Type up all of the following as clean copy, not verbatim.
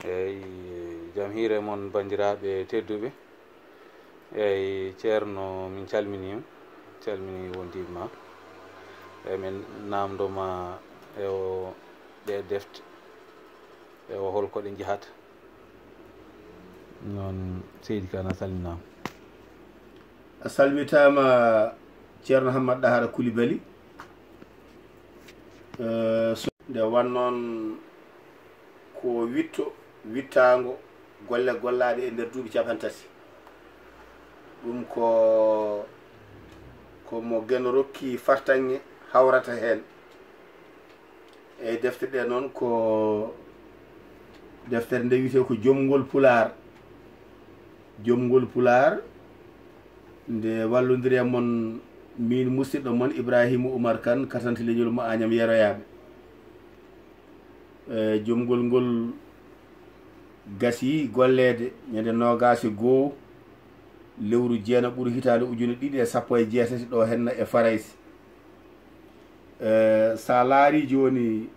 eyyi jam hiire moon bandiraɓe tedduɓe eyyi ceerno min calminima calmini wondima eyyi min namdoma e o ɗe defte e o holko ɗe jahata noon seydi Kane a salminama. A salmitama ceerno Hammat Dahara Coulibaly nde wannoon ko wittago golle gollaɗe e nder duuɓi 30 ɗum komo gen rokki fartange hawrata hen e defte ɗe noon ko deftere nde wiyete ko Jomngol Pulaar nde wallodiri e mon min musidɗo mon Ibrahima Oumar Kane katante leñol mo Agnam Yeroyaɓe. Jomngol ngol gasi gollede ñande 21 lewru jeena ɓuuri hitande ujune 2018 ɗo henna e Faraysi. Sa laari joni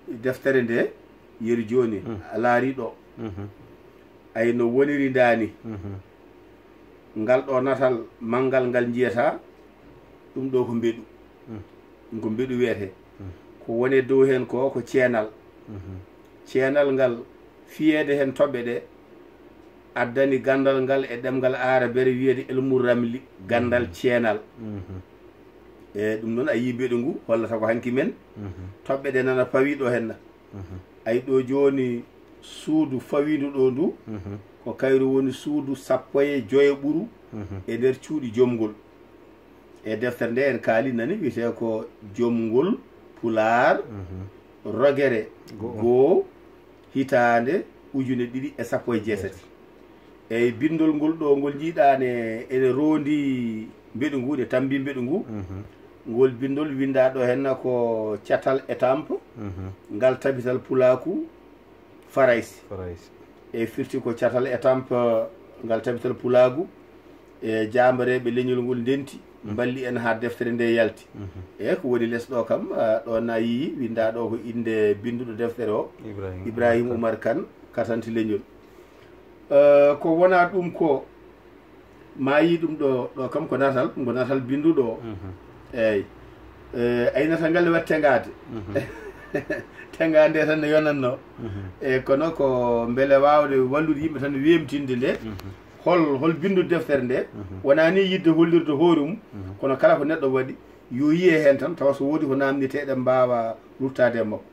deftere nde yeri joni a laari ɗo ay no woniri dani ngal ɗo natal manggal ngal jiyata ɗum ɗo ko mbeɗu ko mbeɗu wiyete ko woni dow hen ko ceenal ceenal ngal fiyede hen toɓɓe ɗe addani gandal ngal e ɗemgal arabere wiyede elmur ramli gandal ceenal e ɗum noon a yi mbeɗu ngu hollata ko hanki men toɓɓe ɗe nana pawi ɗo henna ay ɗo joni suudu fawindu ɗo ndu ko kayru woni suudu 15 ɓuru e nder cuuɗi Jomngol e deftere nde en kaali nani wiyete ko Jomngol Pulaar rogere goo hitande ujune 2017 eyyi bindol ngol ɗo ngol jiiɗane ene rondi mbeɗu ngu ɗe tambi mbeɗu ngu ngol bindol windaɗo henna ko catal étampe ngal tabital pulaku Faraysi e firti ko catal étampe ngal tabital pulagu e jambareɓe leñol ngol ndenti balli en ha deftere nde yalti e ko woni less ɗo kam ɗo na yi windaɗo ko inde binduɗo deftere o Ibrahima Oumar Kane katante leñol ko wona ɗum ko ma yi ɗum ɗo kam ko natal binduɗo o eyyi ay natal ngal wat tengade tengade tan ne yonanno e kono ko beele wawde wallude yimɓe tan wemtinde nde hol bindu deftere nde wona ni yidde hollirde hoore mum kono kala ko neɗɗo waɗi yo yiye hen tan tawa so woodi ko namditeɗe mbawa ruttade e makko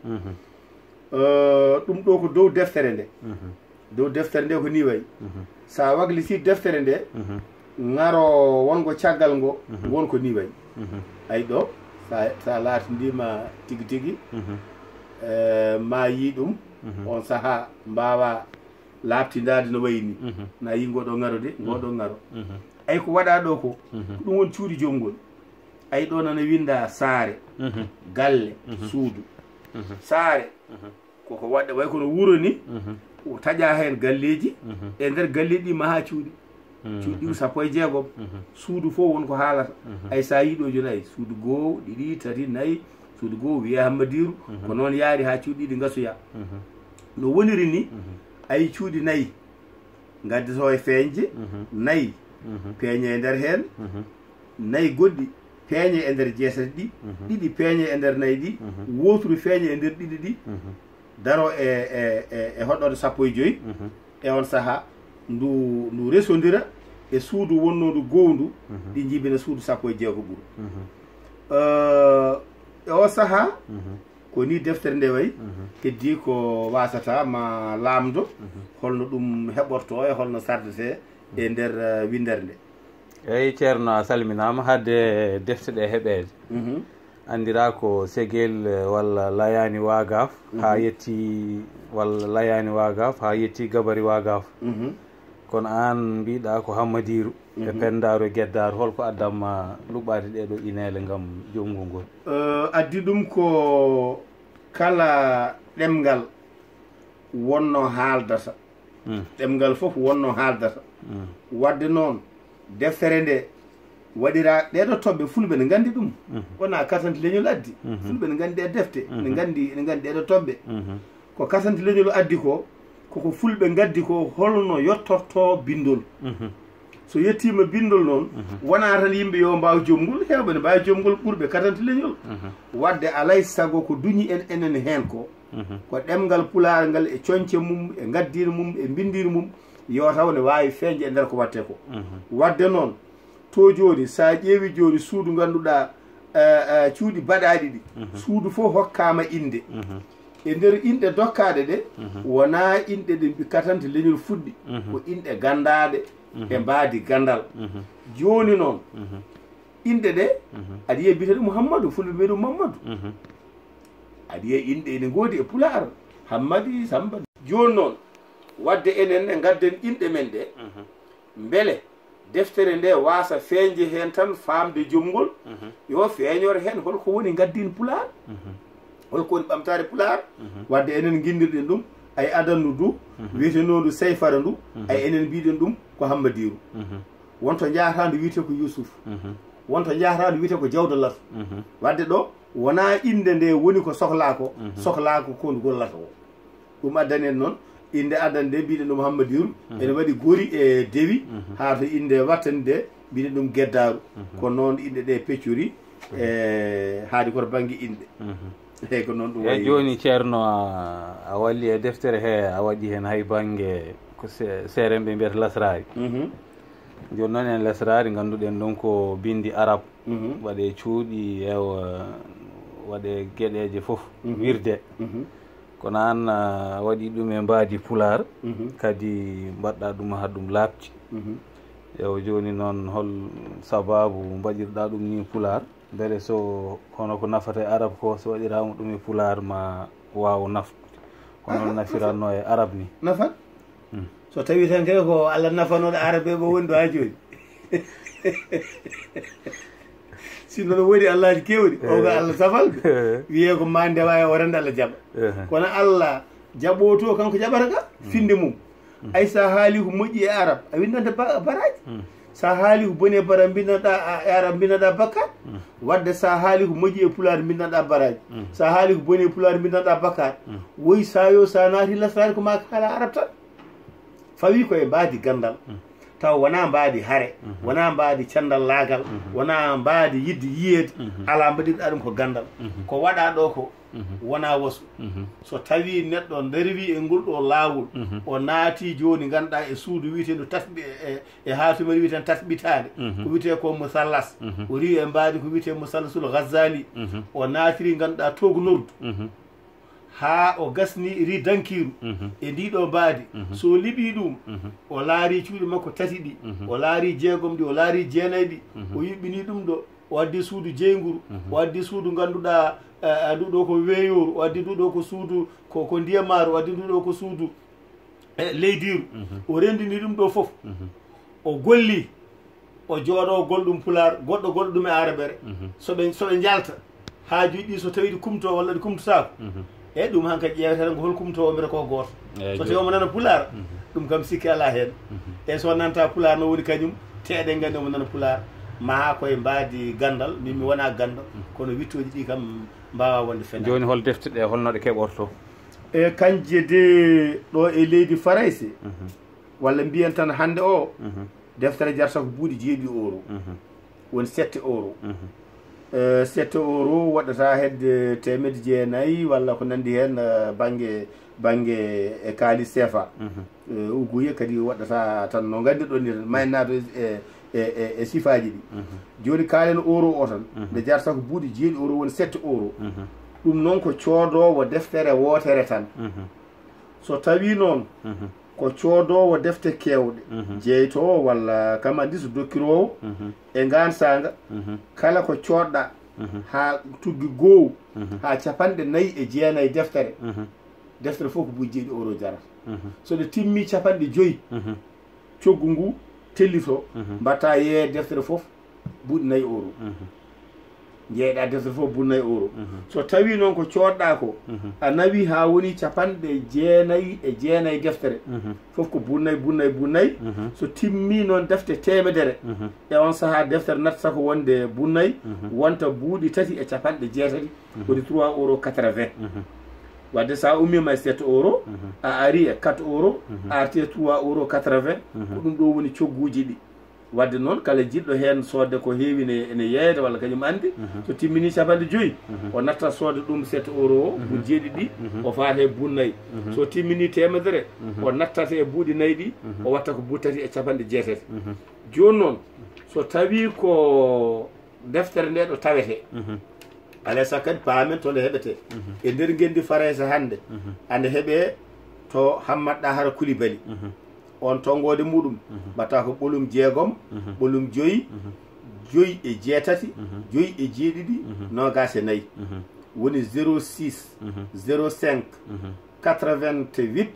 ɗum ɗo ko dow deftere nde ko ni wayi sa wagliti deftere nde ngaro wongo caggal ngo wonko ni wayi ay ɗo sa laatindima tigui tigui ma yi ɗum on saaha mbawa labtidade no wayi ni na yi ngoɗo ngarude ngoɗo ngaru ay ko waɗa ɗo ko ɗum woni cuuɗi Jomngol ay ɗo nana winda saare galle suudu saare koko waɗɗe way kono wuuro ni taƴa hen galleji e nder galleji ɗi maha cuuɗi cuuɗi 16 suudu fof wonko haalata ay sa yi ɗo joni ay suudu 1 2 3 4 suudu 1 wiye Hammadiru ko noon yaari ha cuuɗi ɗi gasoya no woniri ni ay cuuɗi 4 gaddeto e feeñje 4 peeñe e nder hen 4 goɗɗi peeñe e nder jeesete ɗi ɗiɗi peeñe e nder 4 ɗi wotru feeñe e nder ɗiɗi ɗi daro e hoɗɗode 15 e on saaha ndu resodira e suudu wonnondu gowndu ɗi jibina suudu 16 ɓuuru e o saaha ko ni deftere nde wayi heddi ko wasata ma laamdo holno ɗum heɓorto e holno sardete e nder windere nde. eyyi ceerno a salminama hadde defte ɗe heɓede andira ko segel walla layani wagaf ha yetti walla layani wagaf ha yetti gabari wagaf kono an mbiɗa ko Hammadiru e pendaru e gueddar holko addamma luɓade ɗeɗo inele gam Jomngol ngol addi ɗum ko kala ɗemgal wonno haaldata ɗemgal fof wonno haaldata wadde noon deftere nde waɗira ɗeɗo toɓɓe fulɓe ne gandi ɗum wona katante leñol addi fulɓe ne gandi e defte ne gandi ɗeɗo toɓɓe ko katante leñol addi ko koko fulɓe gaddi ko holno yettorto bindol so yettima bindol noon wona tan yimɓe yo mbaw jomgol hewɓe ne mbawi jomgol ɓurɓe katante leñol wadde alay saago ko duñi en enen hen ko ɗemgal pulaar ngal e coñce mum e gaddino mum e bindino mum yo taw ne wawi feeñde e nder ko watte ko wadde noon to joni sa ƴeewi joni suudu ganduɗa cuuɗi baɗaɗi ɗi suudu fof hokkama inde e nder inɗe dokkaɗe ɗe wona inɗe ɗe katante leñol fuɗɗi ko inɗe gandaɗe e mbaadi gandal joni noon inɗe ɗe aɗa yiya biteɗo mouhammadou fulɓe mbiɗo mouhammadou aɗa yiya inɗe ene goodi e pulaar hammadi samba joni noon wadde enen ne gadden inɗe men ɗe beele deftere nde wasa feeñde hen tan famde jomgol yo feeñore hen holko woni gaddin pulaar holko woni ɓamtare pulaar wadde enen guindirɗen ɗum ay adannu du wiyetenondu seyfara ndu ay enen mbiɗen ɗum ko hammadiru wonto jahata ndu wiyete ko yousuf wonto jahata ndu wiyete ko jawdalat wadde ɗo wona inde nde woni ko sohla ko ko ndu gollata o ɗum addani en noon inde addani nde mbiɗen ɗum hammadiru ene waɗi gori e dewi ha to inde wattani nde mbiɗen ɗum geddaru kono noon inde ɗe peccori e haadi koto banggue inde eyyi ko noon ɗum e joni ceerno a walli e deftere he a waɗi hen hay banggue ko seeremɓe mbiyata lasrari joni noon en lasrari ganduɗen ɗon ko bindi arabe waɗe cuuɗi ewa waɗe gueɗeje foof wirde kono an waɗi ɗum e mbaadi pulaar kadi mbaɗɗa ɗum ha ɗum laaɓti ewa joni noon hol sababu mbaɗirɗa ɗum ni pulaar beele so hono ko nafata e arabe ko so waɗirama ɗum e pulaar ma wawa naftude hono nafiranno e arabe ni nafat so tawi tan kay ko allah nafanoɗo arabe ɓe woni ɗo ha joni sinno no woodi allahji kewɗi o ko allah safalɓe wiye ko ma ndewa e worande allah jaɓa kono allah jaɓoto kanko jaɓata ka finde mum ay sa haali ko moƴƴi e arabe a windanta baraji sa haali ko boni e bara mbinnoɗa e arabe mbinnoɗa bakkat wadde sa haali ko moƴƴi e pulaar mbinnoɗa baraji sa haali ko boni e pulaar mbinnoɗa bakkat woyi sa yo sa naati lasrade ko ma haala arabe tan fawi koye mbaadi gandal taw wona mbaadi haare wona mbaadi candal laagal wona mbaadi yidde yiyeede ala mbaɗirɗa ɗum ko gandal ko waɗa ɗo ko wona wasu so tawi neɗɗo nderwi e ngol ɗo laawol o naati joni ganduɗa e suudu wiyeteɗo tasɓi e haatumen wiyeten tasɓitade ko wiyete ko musallas o ri e mbaadi ko wiyete musallasul ghazali o naatiri ganduɗa tognordu ha o gasni ri dankiru e ndiɗo mbaadi so liɓi ɗum o laari cuuɗi makko tati ɗi o laari jeegom ɗi o laari jeenayyi ɗi o yuɓɓini ɗum ɗo o addi suudu jeyguru o addi suudu ganduɗa nduɗo ko weeyoru o addi nduɗo ko suudu ko ndiyamaru o addi nduɗo ko suudu leydiru o rendini ɗum ɗo foof o golli o jooɗo golɗum pulaar goɗɗo golɗo ɗum e arabere soɓe jalta haajuji ɗi so tawi ɗi kumto walla ɗi kumtotako eyyi ɗum han kadi ƴeweten ko hol kumto mbiyata ko goto so tawi omo nana pulaar ɗum kam sikki ala hen e so nanta pulaar no woni kañum teeɗe gandi omo nana pulaar ma koye mbaadi gandal min mi wona gando kono wittoji ɗi kam mbawa wonde fen joni hol defte ɗe holno ɗe keɓorto e kanje de ɗo e leydi farayse walla mbiyen tan hande o deftere jarata ko buuɗi 7 euro woni 7 euro 7 euro waɗata hedde 900 walla ko nandi hen banggue e kaali CFA uguye kadi waɗata tan no gandi ɗon ni tan maynaɗo e sifaji ɗi joni kaalen euro o tan nde jarata ko buuɗi 7 euro woni 7 euro ɗum noon ko coodowo deftere wotere tan so tawi noon ko coodowo defte kewɗe jeytowo walla kam andi so dokkirowo e gansanga kala ko coodɗa ha tuggi gow ha 4 deftere deftere fof ko buuɗi 7 euro jarata so ɗe timmi 5 coggu ngu tellito mbatta yeeye deftere fof buuɗi 4 euro jeeyɗa deftere fof buuɗi 4 euro so tawi noon ko coodɗa ko a nawi ha woni 99 deftere fof ko buuɗi 4 so timmi noon defte 100 e on saaha deftere nattata ko wonde buuɗi 4 wonta buuɗi 3 e 60 woni 3 euro 80 wadde sa ummima e 7 euro a ari e 4 euro a arti e 3 euro 80 ko ɗum ɗo woni cogguji ɗi wadde noon kala jiɗɗo hen sodde ko heewi ene yeeyde walla kañum andi so timmini 50 o natta sodde ɗum 7 euro o bu jeeɗiɗi o fata e buu 4 so timmini temedere o nattata e buuɗi 4 ɗi o watta ko buu 3 e 90 joni noon so tawi ko deftere nde ɗo tawete alay sa kadi paamen to nde heɓete e nder gendi faraysa hande ande heeɓe to Hammadɗa Hara Coulibaly on tongode muɗum mbatta ko ɓolum 6 ɓolum 5 5 e 6 5 e 7 24 woni 06 05 88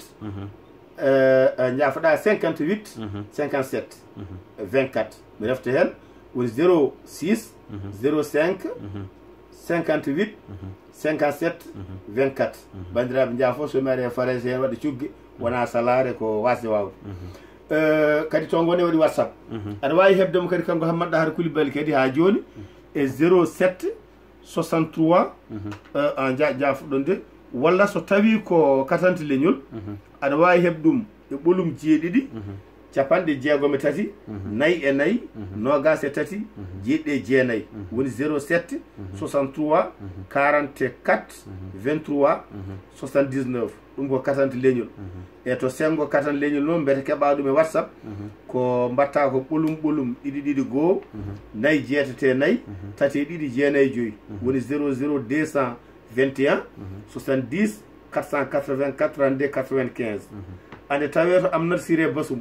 ñafoɗa 58 57 24 mi refta hen woni 06 05 58 57 24 bandiraɓe jaafo so maari e farayse hen waɗa cugge wona salare ko wasde wawde kadi to gone waɗi WhatsApp aɗa wawi hebdemo kadi kanko Hammadɗa Hara Coulibaly kadi ha joni e 07 63 jaafuɗon nde walla so tawi ko katante leñol aɗa wawi hebɗum e ɓolum 7 capanɗe 63 nayyi e nayyi nogas e tati jeeɗiɗi e jeenayyi woni 07 63 44 23 79 ɗum ko katante leñol e to sengo katante leñol noon mbete keɓa ɗum e WhatsApp ko mbatta ko ɓolum ɗiɗi goho nayyi jeetate nayyi tati ɗiɗi jeenayyi joyyi woni 00 221 70 480 82 95 ande tawe to Amnat Siré Bassoum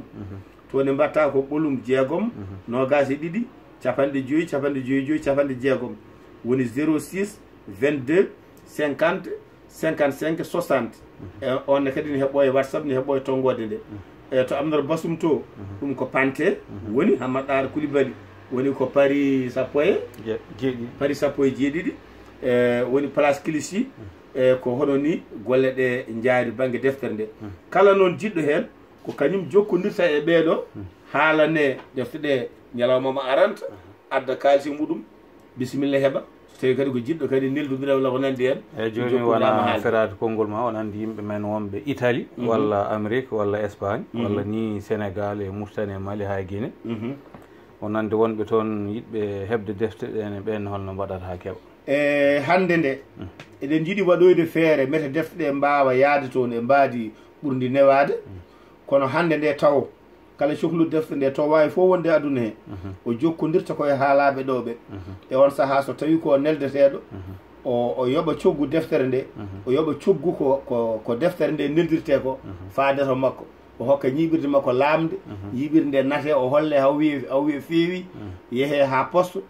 to ne mbatta ko ɓolum 6 nogas e ɗiɗi capanɗe 5 capanɗe 5 capanɗe 6 woni 06 22 50 55 60 on kadi ne heɓɓo e WhatsApp ne heɓɓo e tongode nde e to Amnat Bassoum to ɗum ko Panté woni Hammadɗa Hara Coulibaly woni ko Paris sappo e jeeɗiɗi woni place Clichy ko hono ni golle ɗe jaari banggue deftere nde kala noon jiɗɗo hen ko kañum jokkodirta e ɓeeɗo haalane defte ɗe ñalawmama aranta adda kalisi muɗum bisimilla heeɓa so tawi kadi ko jiɗɗo kadi neldodira walla ko nandi hen eyyi joni wona ferade konngol ma on andi yimɓe men wonɓe Italie walla Amérique walla Espagne walla ni Sénégal e Mauritanie Mali ha Guinée on andi wonɓe toon yiɗɓe hebde defte ɗene ɓen holno mbaɗata ha keeɓa e hande nde eɗen jiiɗi waɗoyde feere mete defte ɗe mbawa yaade toon e mbaadi ɓurdi newade kono hande nde taw kala cohlude defte nde to wawi fof wonde aduna he o jokkodirta koye haalaɓe ɗo ɓe e on saaha so tawi ko neldeteɗo o yoɓa coggu deftere nde o yoɓa coggu ko deftere nde neldirte ko faadeto makko o hokka ñiɓirde makko lamde yiɓirde nde nate o holle haw wiye feewi yeehe ha poste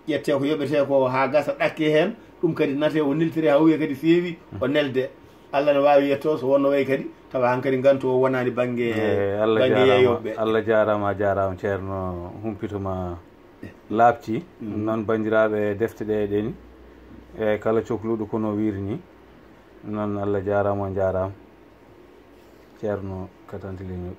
ƴette ko yoɓete ko ha gasa ɗakke hen ɗum kadi nate o neltiri ha wiye kadi feewi o nelde Allah ne wawi yetto so wonno way kadi tawa hankkadi gantu o wonani banggue yeeyoɓe Allah jarama ceerno humpitoma laabti noon bandiraɓe defte ɗe ɗeni e kala cohluɗo kono wirini noon Allah jarama ceerno katante leñol